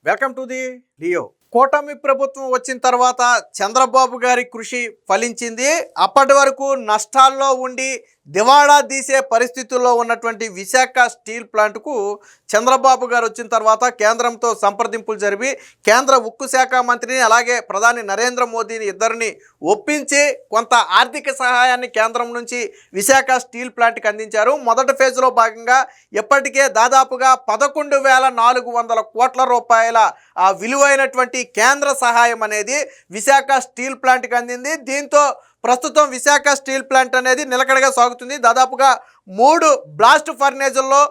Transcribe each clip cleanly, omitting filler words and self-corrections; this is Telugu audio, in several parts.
Welcome to the Leo. కూటమి ప్రభుత్వం వచ్చిన తర్వాత చంద్రబాబు గారి కృషి ఫలించింది. అప్పటి వరకు నష్టాల్లో ఉండి దివాళా తీసే పరిస్థితుల్లో ఉన్నటువంటి విశాఖ స్టీల్ ప్లాంట్కు చంద్రబాబు గారు వచ్చిన తర్వాత కేంద్రంతో సంప్రదింపులు జరిపి కేంద్ర ఉక్కు శాఖ మంత్రిని అలాగే ప్రధాని నరేంద్ర మోదీని ఇద్దరిని ఒప్పించి కొంత ఆర్థిక సహాయాన్ని కేంద్రం నుంచి విశాఖ స్టీల్ ప్లాంట్కి అందించారు. మొదటి ఫేజ్లో భాగంగా ఇప్పటికే దాదాపుగా 11,400 కోట్ల రూపాయల విలువైనటువంటి కేంద్ర సహాయం అనేది విశాఖ స్టీల్ ప్లాంట్కి అందింది. దీంతో ప్రస్తుతం విశాఖ స్టీల్ ప్లాంట్ అనేది నిలకడగా సాగుతుంది. దాదాపుగా 3 బ్లాస్ట్ ఫర్నేజుల్లో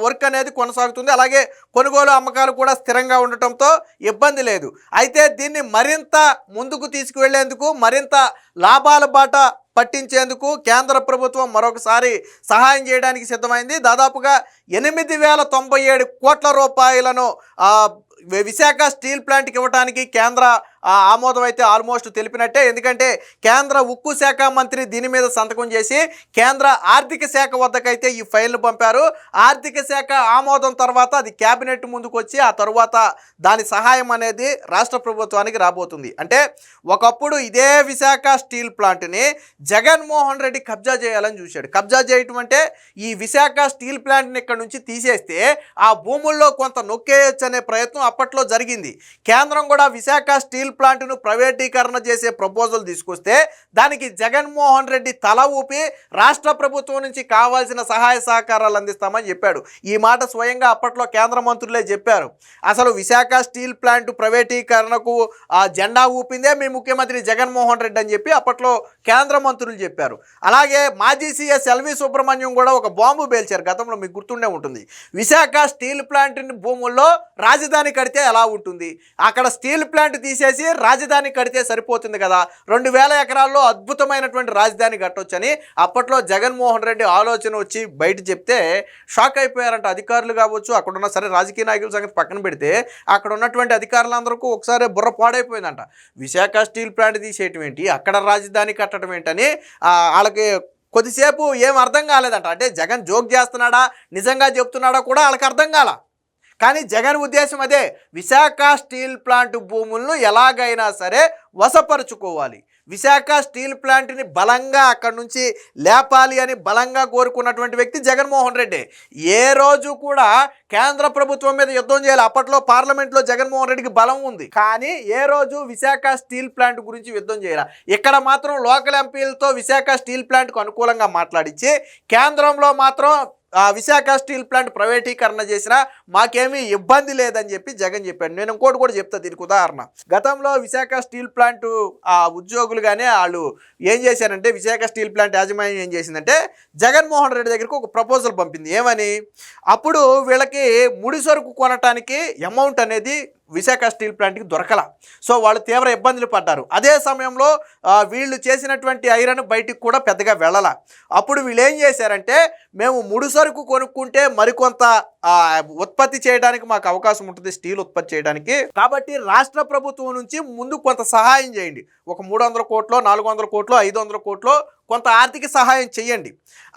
వర్క్ అనేది కొనసాగుతుంది. అలాగే కొనుగోలు అమ్మకాలు కూడా స్థిరంగా ఉండటంతో ఇబ్బంది లేదు. అయితే దీన్ని మరింత ముందుకు తీసుకువెళ్లేందుకు, మరింత లాభాల బాట పట్టించేందుకు కేంద్ర ప్రభుత్వం మరొకసారి సహాయం చేయడానికి సిద్ధమైంది. దాదాపుగా 8,097 కోట్ల రూపాయలను విశాఖ స్టీల్ ప్లాంట్కి ఇవ్వడానికి కేంద్ర ఆమోదం అయితే ఆల్మోస్ట్ తెలిపినట్టే. ఎందుకంటే కేంద్ర ఉక్కు శాఖ మంత్రి దీని మీద సంతకం చేసి కేంద్ర ఆర్థిక శాఖ వద్దకైతే ఈ ఫైల్ను పంపారు. ఆర్థిక శాఖ ఆమోదం తర్వాత అది క్యాబినెట్ ముందుకు వచ్చి ఆ తరువాత దాని సహాయం అనేది రాష్ట్ర ప్రభుత్వానికి రాబోతుంది. అంటే ఒకప్పుడు ఇదే విశాఖ స్టీల్ ప్లాంట్ని జగన్మోహన్ రెడ్డి కబ్జా చేయాలని చూశాడు. కబ్జా చేయటం అంటే ఈ విశాఖ స్టీల్ ప్లాంట్ని ఇక్కడ నుంచి తీసేస్తే ఆ భూముల్లో కొంత నొక్కేయచ్చు అనే ప్రయత్నం అప్పట్లో జరిగింది. కేంద్రం కూడా విశాఖ స్టీల్ ప్లాంట్ను ప్రైవేటీకరణ చేసే ప్రపోజల్ తీసుకొస్తే దానికి జగన్మోహన్ రెడ్డి తల ఊపి రాష్ట్ర ప్రభుత్వం నుంచి కావాల్సిన సహాయ సహకారాలు అందిస్తామని చెప్పాడు. ఈ మాట స్వయంగా అప్పట్లో కేంద్ర మంత్రులే చెప్పారు. అసలు విశాఖ స్టీల్ ప్లాంట్ ప్రైవేటీకరణకు జెండా ఊపిందే మీ ముఖ్యమంత్రి జగన్మోహన్ రెడ్డి అని చెప్పి అప్పట్లో కేంద్ర మంత్రులు చెప్పారు. అలాగే మాజీ సీఎస్ ఎల్వి సుబ్రహ్మణ్యం కూడా ఒక బాంబు పేల్చారు. గతంలో మీకు గుర్తుండే ఉంటుంది. విశాఖ స్టీల్ ప్లాంట్ భూముల్లో రాజధాని కడితే ఎలా ఉంటుంది, అక్కడ స్టీల్ ప్లాంట్ తీసేసి రాజధాని కడితే సరిపోతుంది కదా, 2,000 ఎకరాల్లో అద్భుతమైనటువంటి రాజధాని కట్టొచ్చని అప్పట్లో జగన్మోహన్ రెడ్డి ఆలోచన వచ్చి బయట చెప్తే షాక్ అయిపోయారంట అధికారులు కావచ్చు, అక్కడున్న సరే రాజకీయ నాయకుల సంగతి పక్కన పెడితే అక్కడ ఉన్నటువంటి అధికారులందరికీ ఒకసారి బుర్ర పాడైపోయిందంట. విశాఖ స్టీల్ ప్లాంట్ తీసేయటం ఏంటి, అక్కడ రాజధాని కట్టడం ఏంటని వాళ్ళకి కొద్దిసేపు ఏం అర్థం కాలేదంట. అంటే జగన్ జోక్ చేస్తున్నాడా నిజంగా చెప్తున్నాడా కూడా వాళ్ళకి అర్థం కాల. కానీ జగన్ ఉద్దేశం అదే, విశాఖ స్టీల్ ప్లాంట్ భూములను ఎలాగైనా సరే వశపరుచుకోవాలి, విశాఖ స్టీల్ ప్లాంట్ని బలంగా అక్కడి నుంచి లేపాలి అని బలంగా కోరుకున్నటువంటి వ్యక్తి జగన్మోహన్ రెడ్డి. ఏ రోజు కూడా కేంద్ర ప్రభుత్వం మీద యుద్ధం చేయాలి. అప్పట్లో పార్లమెంట్లో జగన్మోహన్ రెడ్డికి బలం ఉంది, కానీ ఏ రోజు విశాఖ స్టీల్ ప్లాంట్ గురించి యుద్ధం చేయాలి. ఇక్కడ మాత్రం లోకల్ ఎంపీలతో విశాఖ స్టీల్ ప్లాంట్కు అనుకూలంగా మాట్లాడించి కేంద్రంలో మాత్రం విశాఖ స్టీల్ ప్లాంట్ ప్రైవేటీకరణ చేసినా మాకేమీ ఇబ్బంది లేదని చెప్పి జగన్ చెప్పాడు. నేను ఇంకోటి కూడా చెప్తా దీనికి ఉదాహరణ. గతంలో విశాఖ స్టీల్ ప్లాంట్ ఉద్యోగులు కానీ వాళ్ళు ఏం చేశారంటే, విశాఖ స్టీల్ ప్లాంట్ యాజమాన్యం ఏం చేసిందంటే జగన్మోహన్ రెడ్డి దగ్గరికి ఒక ప్రపోజల్ పంపింది. ఏమని, అప్పుడు వీళ్ళకి ముడి సరుకు కొనటానికి అమౌంట్ అనేది విశాఖ స్టీల్ ప్లాంట్కి దొరకల. సో వాళ్ళు తీవ్ర ఇబ్బందులు పడ్డారు. అదే సమయంలో వీళ్ళు చేసినటువంటి ఐరన్ బయటికి కూడా పెద్దగా వెళ్ళాల. అప్పుడు వీళ్ళు ఏం చేశారంటే, మేము ముడి సరుకు కొనుక్కుంటే మరికొంత ఉత్పత్తి చేయడానికి మాకు అవకాశం ఉంటుంది, స్టీల్ ఉత్పత్తి చేయడానికి. కాబట్టి రాష్ట్ర ప్రభుత్వం నుంచి ముందు కొంత సహాయం చేయండి, ఒక 300 కోట్లో 400 కోట్లో 500 కోట్లో కొంత ఆర్థిక సహాయం చేయండి.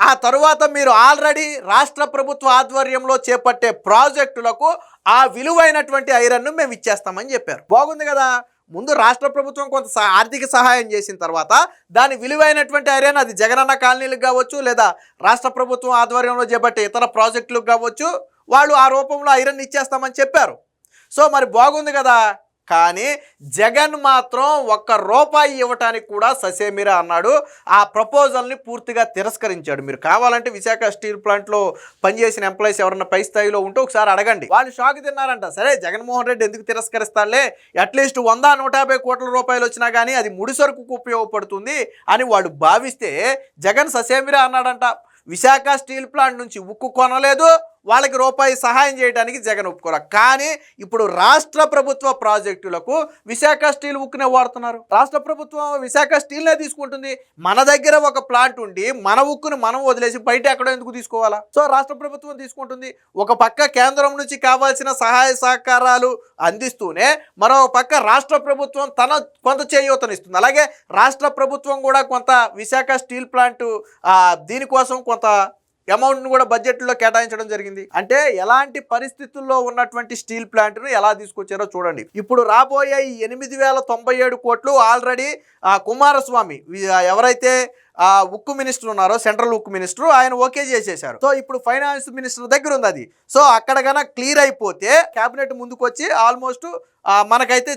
ఆ తరువాత మీరు ఆల్రెడీ రాష్ట్ర ప్రభుత్వ ఆధ్వర్యంలో చేపట్టే ప్రాజెక్టులకు ఆ విలువైనటువంటి ఐరన్ను మేము ఇచ్చేస్తామని చెప్పారు. బాగుంది కదా. ముందు రాష్ట్ర ప్రభుత్వం కొంత ఆర్థిక సహాయం చేసిన తర్వాత దాని విలువైనటువంటి ఐరన్, అది జగనన్న కాలనీలకు కావచ్చు లేదా రాష్ట్ర ప్రభుత్వం ఆధ్వర్యంలో చేపట్టే ఇతర ప్రాజెక్టులకు కావచ్చు, వాళ్ళు ఆ రూపంలో ఐరన్ ఇచ్చేస్తామని చెప్పారు. సో మరి బాగుంది కదా. కానీ జగన్ మాత్రం ₹1 ఇవ్వటానికి కూడా ససేమిరా అన్నాడు. ఆ ప్రపోజల్ని పూర్తిగా తిరస్కరించాడు. మీరు కావాలంటే విశాఖ స్టీల్ ప్లాంట్లో పనిచేసిన ఎంప్లాయీస్ ఎవరన్నా పై స్థాయిలో ఉంటే ఒకసారి అడగండి. వాళ్ళు షాక్ తిన్నారంట. సరే జగన్మోహన్ రెడ్డి ఎందుకు తిరస్కరిస్తాడులే, అట్లీస్ట్ 100-150 కోట్ల రూపాయలు వచ్చినా కానీ అది ముడి సరుకుకు ఉపయోగపడుతుంది అని వాళ్ళు భావిస్తే జగన్ ససేమిరా అన్నాడంట. విశాఖ స్టీల్ ప్లాంట్ నుంచి ఉక్కు కొనలేదు, వాళ్ళకి రూపాయి సహాయం చేయడానికి జగన్ ఒప్పుకోరా. కానీ ఇప్పుడు రాష్ట్ర ప్రభుత్వ ప్రాజెక్టులకు విశాఖ స్టీల్ ఉక్కునే వాడుతున్నారు. రాష్ట్ర ప్రభుత్వం విశాఖ స్టీల్నే తీసుకుంటుంది. మన దగ్గర ఒక ప్లాంట్ ఉండి మన ఉక్కును మనం వదిలేసి బయట ఎక్కడో ఎందుకు తీసుకోవాలా? సో రాష్ట్ర ప్రభుత్వం తీసుకుంటుంది. ఒక పక్క కేంద్రం నుంచి కావాల్సిన సహాయ సహకారాలు అందిస్తూనే మరో పక్క రాష్ట్ర ప్రభుత్వం తన కొంత చేయూతనిస్తుంది. అలాగే రాష్ట్ర ప్రభుత్వం కూడా కొంత విశాఖ స్టీల్ ప్లాంట్ దీనికోసం కొంత అమౌంట్ను కూడా బడ్జెట్లో కేటాయించడం జరిగింది. అంటే ఎలాంటి పరిస్థితుల్లో ఉన్నటువంటి స్టీల్ ప్లాంట్ను ఎలా తీసుకొచ్చారో చూడండి. ఇప్పుడు రాబోయే ఈ 8,097 కోట్లు ఆల్రెడీ కుమారస్వామి ఎవరైతే ఉక్కు మినిస్టర్ ఉన్నారో, సెంట్రల్ ఉక్కు మినిస్టర్, ఆయన ఓకే చేసేశారు. సో ఇప్పుడు ఫైనాన్స్ మినిస్టర్ దగ్గర ఉంది అది. సో అక్కడ కన్నా క్లియర్ అయిపోతే క్యాబినెట్ ముందుకు వచ్చి ఆల్మోస్ట్ మనకైతే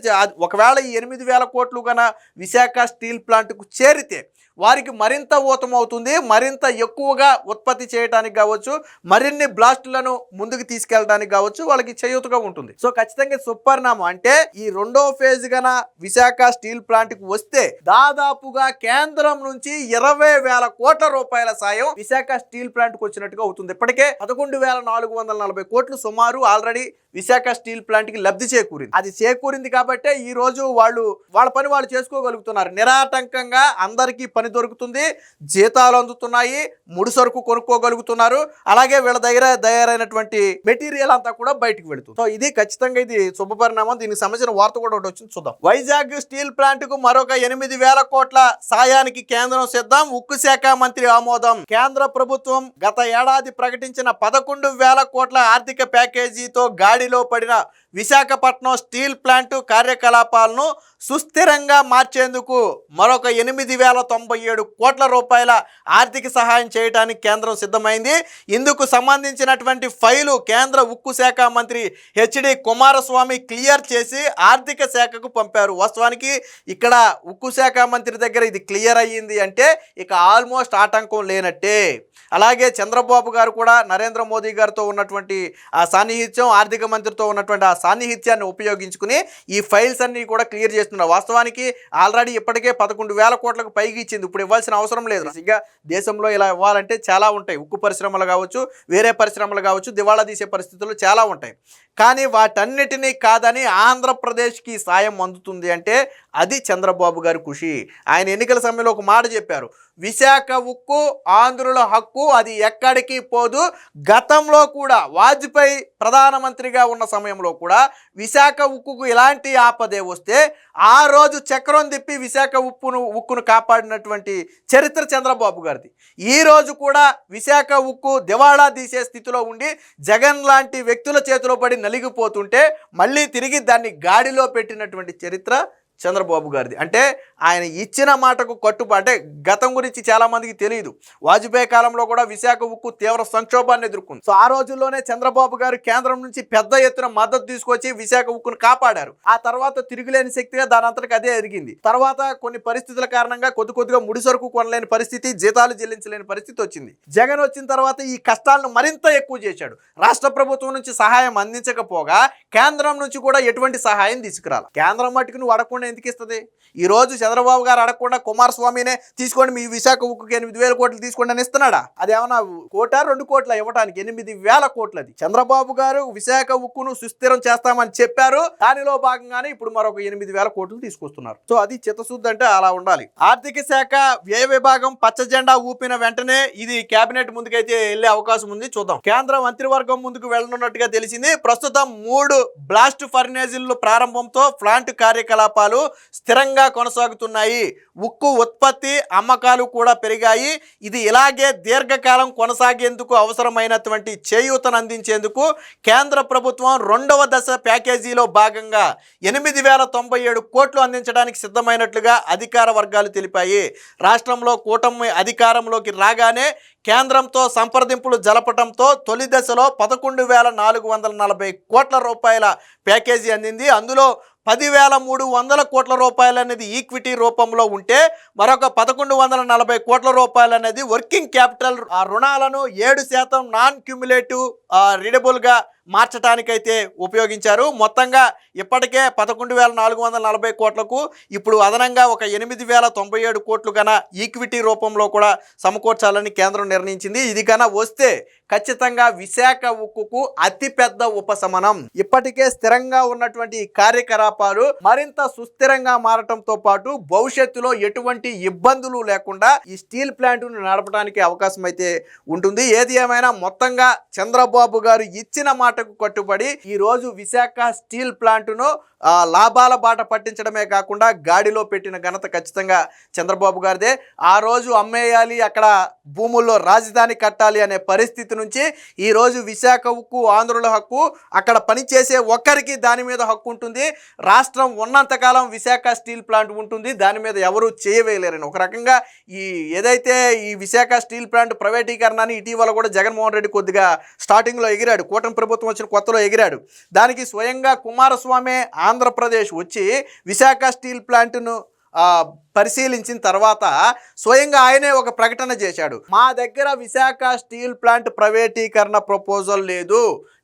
ఒకవేళ ఈ 8,000 కోట్లు కన్నా విశాఖ స్టీల్ ప్లాంట్కు చేరితే వారికి మరింత ఊతమవుతుంది, మరింత ఎక్కువగా ఉత్పత్తి చేయడానికి కావచ్చు, మరిన్ని బ్లాస్టులను ముందుకు తీసుకెళ్ళడానికి కావచ్చు వాళ్ళకి చేయూతగా ఉంటుంది. సో ఖచ్చితంగా సుపరిణామం. అంటే ఈ రెండో ఫేజ్ గన విశాఖ స్టీల్ ప్లాంట్కి వస్తే దాదాపుగా కేంద్రం నుంచి 20,000 కోట్ల రూపాయల సాయం విశాఖ స్టీల్ ప్లాంట్కి వచ్చినట్టుగా అవుతుంది. ఇప్పటికే 11,440 కోట్లు సుమారు ఆల్రెడీ విశాఖ స్టీల్ ప్లాంట్కి లబ్ధి చేకూరింది. అది చేకూరింది కాబట్టే ఈ రోజు వాళ్ళ పని వాళ్ళు చేసుకోగలుగుతున్నారు. నిరాటంకంగా అందరికీ పని దొరుకుతుంది, జీతాలు అందుతున్నాయి, ముడి సరుకు కొనుక్కోగలుగుతున్నారు, అలాగే వీళ్ళ దగ్గర తయారైనటువంటి మెటీరియల్ అంతా కూడా బయటకు వెళుతుంది. సో ఇది ఖచ్చితంగా ఇది శుభపరిణామం. దీనికి సంబంధించిన వార్త కూడా ఒకటి వచ్చింది, చూద్దాం. వైజాగ్ స్టీల్ ప్లాంట్ కు మరొక 8,000 కోట్ల సాయానికి కేంద్రం సిద్ధం, ఉక్కు శాఖ మంత్రి ఆమోదం. కేంద్ర ప్రభుత్వం గత ఏడాది ప్రకటించిన 11,000 కోట్ల ఆర్థిక ప్యాకేజీతో గాడిలో పడిన విశాఖపట్నం స్టీల్ ప్లాంట్ కార్యకలాపాలను సుస్థిరంగా మార్చేందుకు మరొక 8,097 కోట్ల రూపాయల ఆర్థిక సహాయం చేయడానికి కేంద్రం సిద్ధమైంది. ఇందుకు సంబంధించినటువంటి ఫైలు కేంద్ర ఉక్కు శాఖ మంత్రి హెచ్డి కుమారస్వామి క్లియర్ చేసి ఆర్థిక శాఖకు పంపారు. వాస్తవానికి ఇక్కడ ఉక్కు శాఖ మంత్రి దగ్గర ఇది క్లియర్ అయ్యింది అంటే ఇక ఆల్మోస్ట్ ఆటంకం లేనట్టే. అలాగే చంద్రబాబు గారు కూడా నరేంద్ర మోదీ గారితో ఉన్నటువంటి ఆ సాన్నిహిత్యం, ఆర్థిక మంత్రితో ఉన్నటువంటి ఆ సాన్నిహిత్యాన్ని ఉపయోగించుకుని ఈ ఫైల్స్ అన్ని కూడా క్లియర్ చేస్తున్నారు. వాస్తవానికి ఆల్రెడీ ఇప్పటికే 11,000 కోట్లకు పైకి ఇచ్చింది, ఇప్పుడు ఇవ్వాల్సిన అవసరం లేదు. ఇంకా దేశంలో ఇలా ఇవ్వాలంటే చాలా ఉంటాయి, ఉక్కు పరిశ్రమలు కావచ్చు, వేరే పరిశ్రమలు కావచ్చు, దివాళా తీసే పరిస్థితులు చాలా ఉంటాయి. కానీ వాటన్నిటినీ కాదని ఆంధ్రప్రదేశ్కి సాయం అందుతుంది అంటే అది చంద్రబాబు గారి కృషి. ఆయన ఎన్నికల సమయంలో ఒక మాట చెప్పారు, విశాఖ ఉక్కు ఆంధ్రుల హక్కు, అది ఎక్కడికి పోదు. గతంలో కూడా వాజ్పేయి ప్రధానమంత్రిగా ఉన్న సమయంలో కూడా విశాఖ ఉక్కుకు ఎలాంటి ఆపదే వస్తే ఆ రోజు చక్రం తిప్పి విశాఖ ఉక్కును కాపాడినటువంటి చరిత్ర చంద్రబాబు గారిది. ఈ రోజు కూడా విశాఖ ఉక్కు దివాళా తీసే స్థితిలో ఉండి జగన్ లాంటి వ్యక్తుల చేతిలో పడి నలిగిపోతుంటే మళ్ళీ తిరిగి దాన్ని గాడిలో పెట్టినటువంటి చరిత్ర చంద్రబాబు గారిది. అంటే ఆయన ఇచ్చిన మాటకు కట్టుబడి. అంటే గతం గురించి చాలా మందికి తెలియదు, వాజ్పేయి కాలంలో కూడా విశాఖ ఉక్కు తీవ్ర సంక్షోభాన్ని ఎదుర్కొంది. సో ఆ రోజుల్లోనే చంద్రబాబు గారు కేంద్రం నుంచి పెద్ద ఎత్తున మద్దతు తీసుకొచ్చి విశాఖ ఉక్కును కాపాడారు. ఆ తర్వాత తిరుగులేని శక్తిగా దాని అంతటికి అదే ఎదిగింది. తర్వాత కొన్ని పరిస్థితుల కారణంగా కొద్దిగా ముడి సరుకు కొనలేని పరిస్థితి, జీతాలు చెల్లించలేని పరిస్థితి వచ్చింది. జగన్ వచ్చిన తర్వాత ఈ కష్టాలను మరింత ఎక్కువ చేశాడు. రాష్ట్ర ప్రభుత్వం నుంచి సహాయం అందించకపోగా కేంద్రం నుంచి కూడా ఎటువంటి సహాయం తీసుకురాలి. కేంద్రం మట్టుకు నువ్వు అడగకుండా ఎందుకు ఇస్తుంది? ఈ రోజు చంద్రబాబు గారు అడగకుండా కుమారస్వామినే తీసుకోండి, మీ విశాఖ ఉక్కుకి 8,000 కోట్లు తీసుకోండి అని ఇస్తున్నాడా? అది ఏమన్నా 1-2 కోట్ల ఇవ్వడానికి 8,000 కోట్లు. అది చంద్రబాబు గారు విశాఖ ఉక్కును సుస్థిరం చేస్తామని చెప్పారు. దానిలో భాగంగానే ఇప్పుడు మరొక 8,000 కోట్లు తీసుకొస్తున్నారు. సో అది చిత్తశుద్ధి అంటే అలా ఉండాలి. ఆర్థిక శాఖ వ్యయ విభాగం పచ్చ జెండా ఊపిన వెంటనే ఇది కేబినెట్ ముందుకైతే వెళ్లే అవకాశం ఉంది, చూద్దాం. కేంద్ర మంత్రివర్గం ముందుకు వెళ్లనున్నట్టుగా తెలిసింది. ప్రస్తుతం 3 బ్లాస్ట్ ఫర్నేజీలు ప్రారంభంతో ప్లాంట్ కార్యకలాపాలు స్థిరంగా కొనసాగుతున్నాయి. ఉక్కు ఉత్పత్తి, అమ్మకాలు కూడా పెరిగాయి. ఇది ఇలాగే దీర్ఘకాలం కొనసాగేందుకు అవసరమైనటువంటి చేయూతను అందించేందుకు కేంద్ర ప్రభుత్వం 2వ దశ ప్యాకేజీలో భాగంగా 8,097 కోట్లు అందించడానికి సిద్ధమైనట్లుగా అధికార వర్గాలు తెలిపాయి. రాష్ట్రంలో కూటమి అధికారంలోకి రాగానే కేంద్రంతో సంప్రదింపులు జరపడంతో తొలి దశలో 11,440 కోట్ల రూపాయల ప్యాకేజీ అందింది. అందులో 10,300 కోట్ల రూపాయలు అనేది ఈక్విటీ రూపంలో ఉంటే మరొక 1,140 కోట్ల రూపాయలు అనేది వర్కింగ్ క్యాపిటల్ రుణాలను 7% నాన్ క్యుములేటివ్ రీడబుల్గా మార్చడానికైతే ఉపయోగించారు. మొత్తంగా ఇప్పటికే 11,440 కోట్లకు ఇప్పుడు అదనంగా ఒక 8,097 కోట్లు కన్నా ఈక్విటీ రూపంలో కూడా సమకూర్చాలని కేంద్రం నిర్ణయించింది. ఇది కన్నా వస్తే ఖచ్చితంగా విశాఖ ఉక్కుకు అతిపెద్ద ఉపశమనం. ఇప్పటికే స్థిరంగా ఉన్నటువంటి కార్యకలాపాలు మరింత సుస్థిరంగా మారటంతో పాటు భవిష్యత్తులో ఎటువంటి ఇబ్బందులు లేకుండా ఈ స్టీల్ ప్లాంట్ను నడపడానికి అవకాశం అయితే ఉంటుంది. ఏది ఏమైనా మొత్తంగా చంద్రబాబు గారు ఇచ్చిన మాటకు కట్టుబడి ఈ రోజు విశాఖ స్టీల్ ప్లాంట్ను లాభాల బాట పట్టించడమే కాకుండా గాడిలో పెట్టిన ఘనత ఖచ్చితంగా చంద్రబాబు గారిదే. ఆ రోజు అమ్మేయాలి, అక్కడ భూముల్లో రాజధాని కట్టాలి అనే పరిస్థితి నుంచి ఈరోజు విశాఖ ఉక్కు ఆంధ్రుల హక్కు, అక్కడ పనిచేసే ఒక్కరికి దాని మీద హక్కు ఉంటుంది. రాష్ట్రం ఉన్నంతకాలం విశాఖ స్టీల్ ప్లాంట్ ఉంటుంది, దాని మీద ఎవరు చేయవేయలేరని ఒక రకంగా ఏదైతే ఈ విశాఖ స్టీల్ ప్లాంట్ ప్రైవేటీకరణని ఇటీవల కూడా జగన్మోహన్ రెడ్డి కొద్దిగా స్టార్టింగ్లో ఎగిరాడు, కూటమి ప్రభుత్వం వచ్చిన కొత్తలో ఎగిరాడు. దానికి స్వయంగా కుమారస్వామి ఆంధ్రప్రదేశ్ వచ్చి విశాఖ స్టీల్ ప్లాంట్ను పరిశీలించిన తర్వాత స్వయంగా ఆయనే ఒక ప్రకటన చేశాడు. మా దగ్గర విశాఖ స్టీల్ ప్లాంట్ ప్రైవేటీకరణ ప్రపోజల్ లేదు.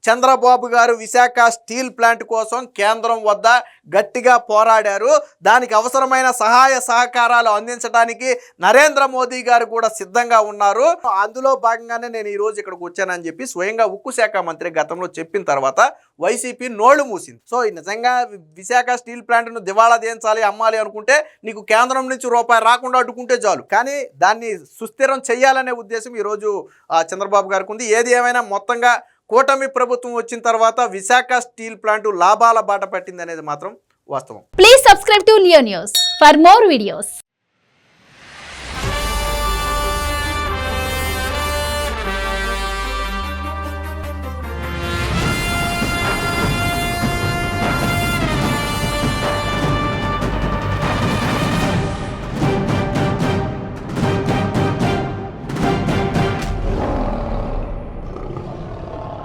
చంద్రబాబు గారు విశాఖ స్టీల్ ప్లాంట్ కోసం కేంద్రం వద్ద గట్టిగా పోరాడారు. దానికి అవసరమైన సహాయ సహకారాలు అందించడానికి నరేంద్ర మోదీ గారు కూడా సిద్ధంగా ఉన్నారు. అందులో భాగంగానే నేను ఈరోజు ఇక్కడికి వచ్చానని చెప్పి స్వయంగా ఉక్కు శాఖ మంత్రి గతంలో చెప్పిన తర్వాత వైసీపీ నోళ్లు మూసింది. సో నిజంగా విశాఖ స్టీల్ ప్లాంట్ను దివాళా తీయించాలి, అమ్మాలి అనుకుంటే నీకు కేంద్రం నుంచి రూపాయి రాకుండా అడ్డుకుంటే చాలు. కానీ దాన్ని సుస్థిరం చేయాలనే ఉద్దేశం ఈరోజు చంద్రబాబు గారికి ఉంది. ఏది ఏమైనా మొత్తంగా కూటమి ప్రభుత్వం వచ్చిన తర్వాత విశాఖ స్టీల్ ప్లాంట్ లాభాల బాట పట్టింది అనేది మాత్రం వాస్తవం. Please subscribe to Leo news for more videos.